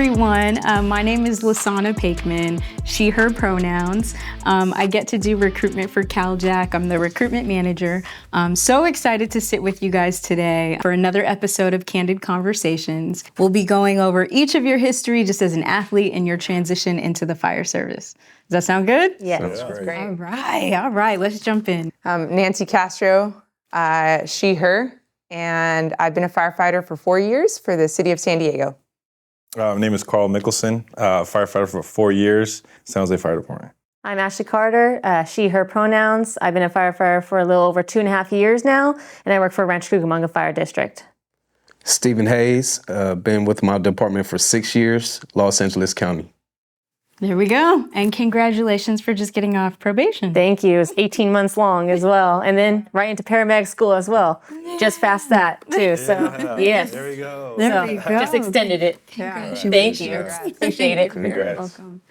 everyone. My name is Lasana Pakeman, she, her pronouns. I get to do recruitment for Cal-JAC. I'm the recruitment manager. I'm so excited to sit with you guys today for another episode of Candid Conversations. We'll be going over each of your history just as an athlete and your transition into the fire service. Does that sound good? Yes, Sounds great. All right, let's jump in. Nancy Castro, she, her, and I've been a firefighter for 4 years for the city of San Diego. My name is Karl Mickelsen, firefighter for 4 years, San Jose Fire Department. I'm Ashley Carter, she, her pronouns. I've been a firefighter for a little over 2.5 years now, and I work for Rancho Cucamonga Fire District. Stephen Hayes, been with my department for 6 years, Los Angeles County. There we go. And congratulations for just getting off probation. Thank you. It was 18 months long as well. And then right into paramedic school as well. Just past that too. So yes. There we go. There we go. Just extended it. Thank you. Appreciate it. Congrats. Welcome.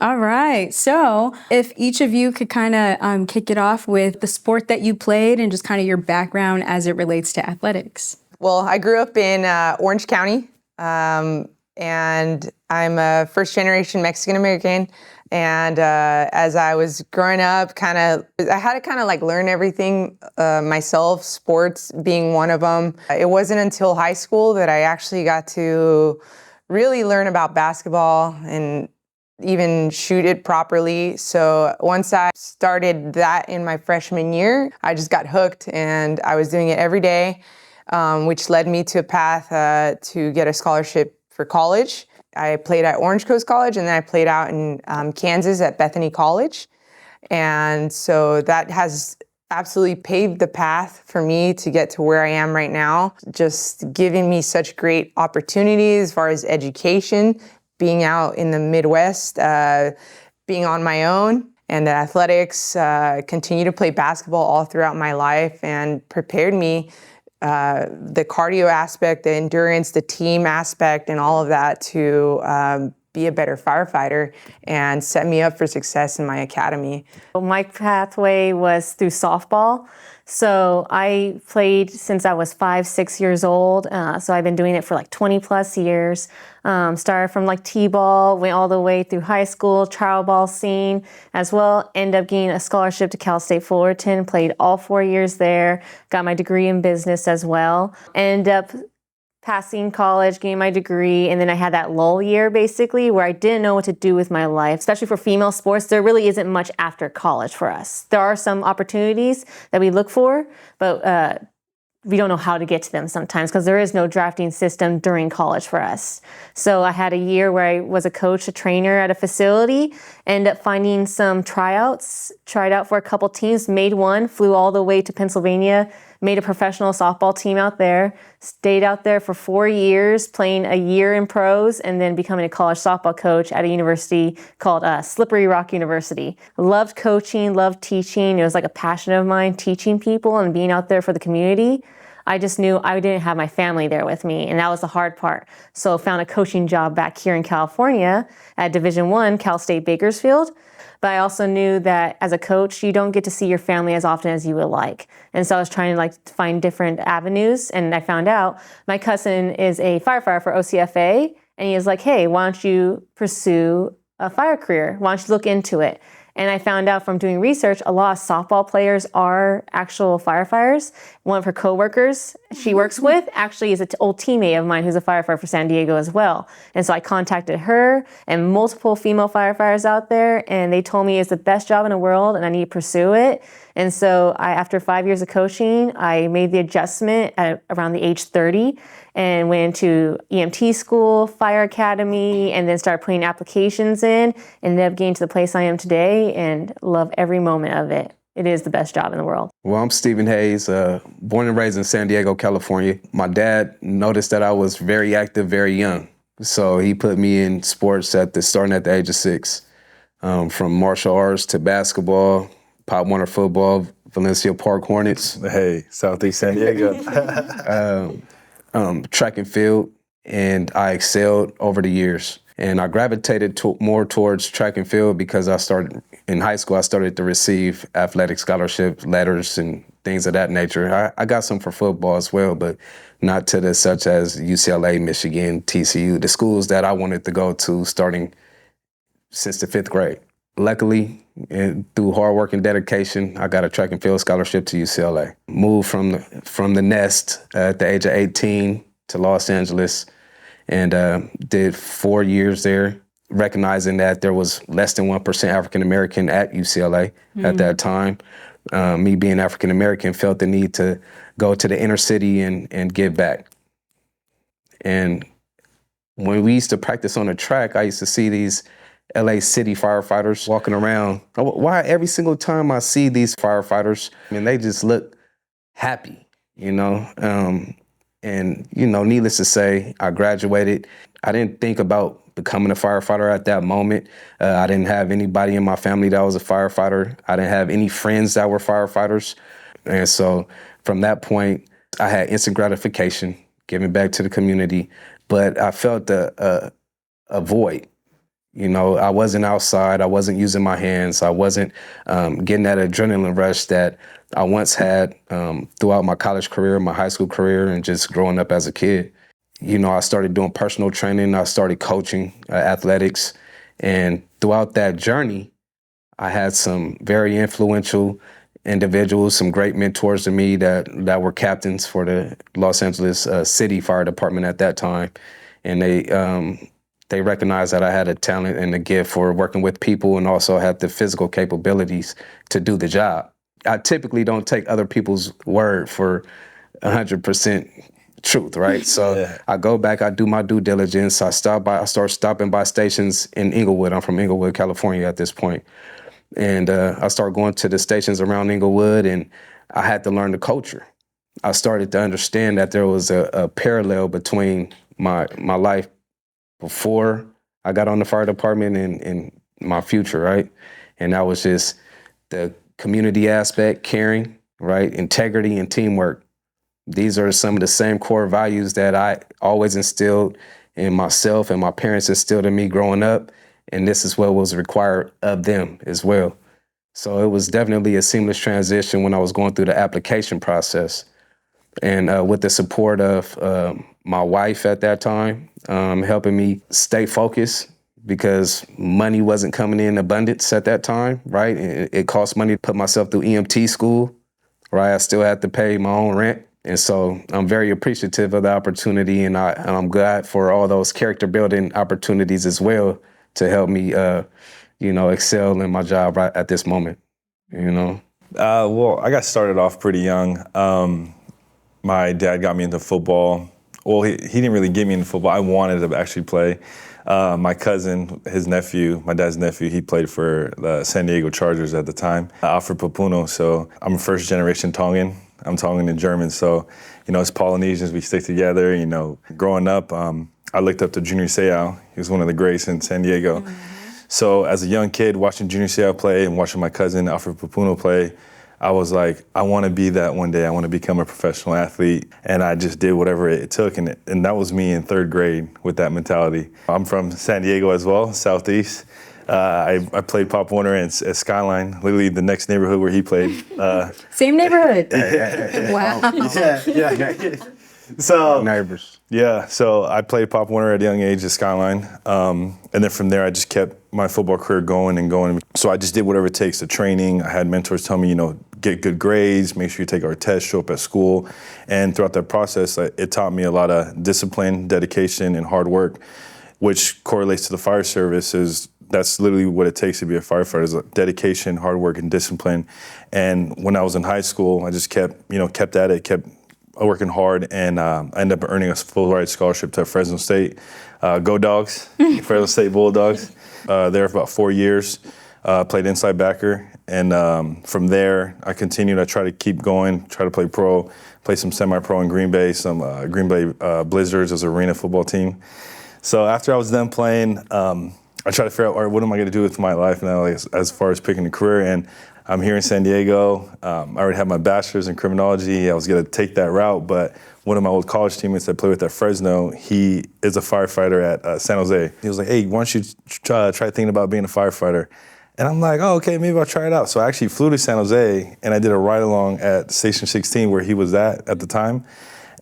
All right. So if each of you could kind of kick it off with the sport that you played and just kind of your background as it relates to athletics. Well, I grew up in Orange County, and I'm a first-generation Mexican-American. And as I was growing up, I had to kind of like learn everything myself, sports being one of them. It wasn't until high school that I actually got to really learn about basketball and even shoot it properly. So once I started that in my freshman year, I just got hooked and I was doing it every day, which led me to a path to get a scholarship for college. I played at Orange Coast College and then I played out in Kansas at Bethany College. And so that has absolutely paved the path for me to get to where I am right now, just giving me such great opportunities as far as education, being out in the Midwest, being on my own, and the athletics, continue to play basketball all throughout my life and prepared me the cardio aspect, the endurance, the team aspect, and all of that to be a better firefighter and set me up for success in my academy. My pathway was through softball. So I played since I was 5-6 years old. So I've been doing it for like 20 plus years. Started from like T-ball, went all the way through high school, trial ball scene as well. Ended up getting a scholarship to Cal State Fullerton, played all 4 years there, got my degree in business as well. Ended up passing college, getting my degree, and then I had that lull year basically where I didn't know what to do with my life. Especially for female sports, there really isn't much after college for us. There are some opportunities that we look for, but we don't know how to get to them sometimes because there is no drafting system during college for us. So I had a year where I was a coach, a trainer at a facility, ended up finding some tryouts, tried out for a couple teams, made one, flew all the way to Pennsylvania, made a professional softball team out there, stayed out there for 4 years, playing a year in pros, and then becoming a college softball coach at a university called Slippery Rock University. Loved coaching, loved teaching. It was like a passion of mine, teaching people and being out there for the community. I just knew I didn't have my family there with me, and that was the hard part. So found a coaching job back here in California at Division I, Cal State Bakersfield. But I also knew that as a coach, you don't get to see your family as often as you would like. And so I was trying to find different avenues. And I found out my cousin is a firefighter for OCFA. And he was like, hey, why don't you pursue a fire career? Why don't you look into it? And I found out from doing research, a lot of softball players are actual firefighters. One of her coworkers she works with actually is an old teammate of mine who's a firefighter for San Diego as well. And so I contacted her and multiple female firefighters out there, and they told me it's the best job in the world and I need to pursue it. And so after 5 years of coaching, I made the adjustment at around the age 30 and went into EMT school, fire academy, and then started putting applications in, and ended up getting to the place I am today and love every moment of it. It is the best job in the world. Well, I'm Stephen Hayes, born and raised in San Diego, California. My dad noticed that I was very active, very young. So he put me in sports starting at the age of 6, from martial arts to basketball, Pop Warner football, Valencia Park Hornets. Hey, Southeast San Diego. Track and field, and I excelled over the years. And I gravitated more towards track and field because in high school, I started to receive athletic scholarship letters and things of that nature. I got some for football as well, but not to the such as UCLA, Michigan, TCU, the schools that I wanted to go to starting since the 5th grade. Luckily, through hard work and dedication, I got a track and field scholarship to UCLA. Moved from the nest at the age of 18 to Los Angeles and did 4 years there, recognizing that there was less than 1% African-American at UCLA at that time. Me being African-American, felt the need to go to the inner city and give back. And when we used to practice on the track, I used to see these LA City firefighters walking around. Why every single time I see these firefighters, I mean, they just look happy, you know? And, you know, needless to say, I graduated. I didn't think about becoming a firefighter at that moment. I didn't have anybody in my family that was a firefighter. I didn't have any friends that were firefighters. And so from that point, I had instant gratification, giving back to the community, but I felt a void. You know, I wasn't outside. I wasn't using my hands. I wasn't getting that adrenaline rush that I once had throughout my college career, my high school career, and just growing up as a kid. You know, I started doing personal training. I started coaching athletics. And throughout that journey, I had some very influential individuals, some great mentors to me that were captains for the Los Angeles City Fire Department at that time. And they recognized that I had a talent and a gift for working with people and also had the physical capabilities to do the job. I typically don't take other people's word for 100% truth, right? So I go back, I do my due diligence. I start stopping by stations in Inglewood. I'm from Inglewood, California at this point. And I started going to the stations around Inglewood, and I had to learn the culture. I started to understand that there was a parallel between my life before I got on the fire department and my future, right? And that was just the community aspect, caring, right? Integrity and teamwork. These are some of the same core values that I always instilled in myself and my parents instilled in me growing up. And this is what was required of them as well. So it was definitely a seamless transition when I was going through the application process. And with the support of my wife at that time, helping me stay focused because money wasn't coming in abundance at that time, right? It cost money to put myself through EMT school, right? I still had to pay my own rent. And so I'm very appreciative of the opportunity, and I'm glad for all those character building opportunities as well to help me, excel in my job right at this moment, you know? Well, I got started off pretty young. My dad got me into football. Well, he didn't really get me into football. I wanted to actually play. My cousin, my dad's nephew, he played for the San Diego Chargers at the time, Alfred Papuno. So I'm a first generation Tongan. I'm Tongan and German. So, as Polynesians, we stick together. Growing up, I looked up to Junior Seau. He was one of the greats in San Diego. Mm-hmm. So as a young kid, watching Junior Seau play and watching my cousin, Alfred Papuno, play, I was like, I want to be that one day. I want to become a professional athlete. And I just did whatever it took. And that was me in 3rd grade with that mentality. I'm from San Diego as well, Southeast. I played Pop Warner at Skyline, literally the next neighborhood where he played. Same neighborhood. Wow. Yeah. So neighbors. Yeah, so I played Pop Warner at a young age at Skyline. And then from there, I just kept my football career going and going. So I just did whatever it takes, the training. I had mentors tell me, get good grades, make sure you take our tests, show up at school. And throughout that process, it taught me a lot of discipline, dedication, and hard work, which correlates to the fire service. That's literally what it takes to be a firefighter, is dedication, hard work, and discipline. And when I was in high school, I just kept at it, kept working hard, and I ended up earning a full ride scholarship to Fresno State. Go Dogs, Fresno State Bulldogs. There for about 4 years, played inside backer. And from there, I continued. I tried to keep going, try to play pro, play some semi-pro in Green Bay, some Green Bay Blizzards as an arena football team. So after I was done playing, I tried to figure out, all right, what am I going to do with my life now, as far as picking a career? And I'm here in San Diego. I already have my bachelor's in criminology. I was going to take that route, but one of my old college teammates I played with at Fresno, he is a firefighter at San Jose. He was like, hey, why don't you try thinking about being a firefighter? And I'm like, oh, okay, maybe I'll try it out. So I actually flew to San Jose and I did a ride along at Station 16 where he was at the time.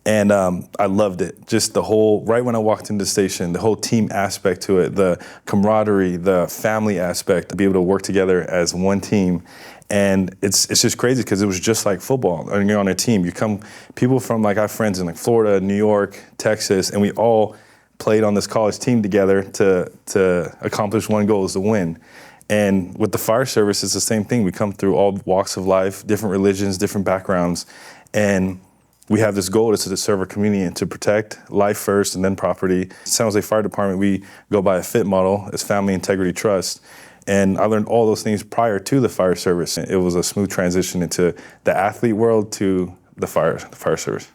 And I loved it. Just the whole, right when I walked into the station, the whole team aspect to it, the camaraderie, the family aspect, to be able to work together as one team. And it's just crazy because it was just like football. And you're on a team. You come, people from, like, I have friends in like Florida, New York, Texas, and we all played on this college team together to accomplish one goal, is to win. And with the fire service, it's the same thing. We come through all walks of life, different religions, different backgrounds, and we have this goal to serve our community and to protect life first and then property. San Jose Fire Department, we go by a FIT model, as Family Integrity Trust. And I learned all those things prior to the fire service. It was a smooth transition into the athlete world to the fire service.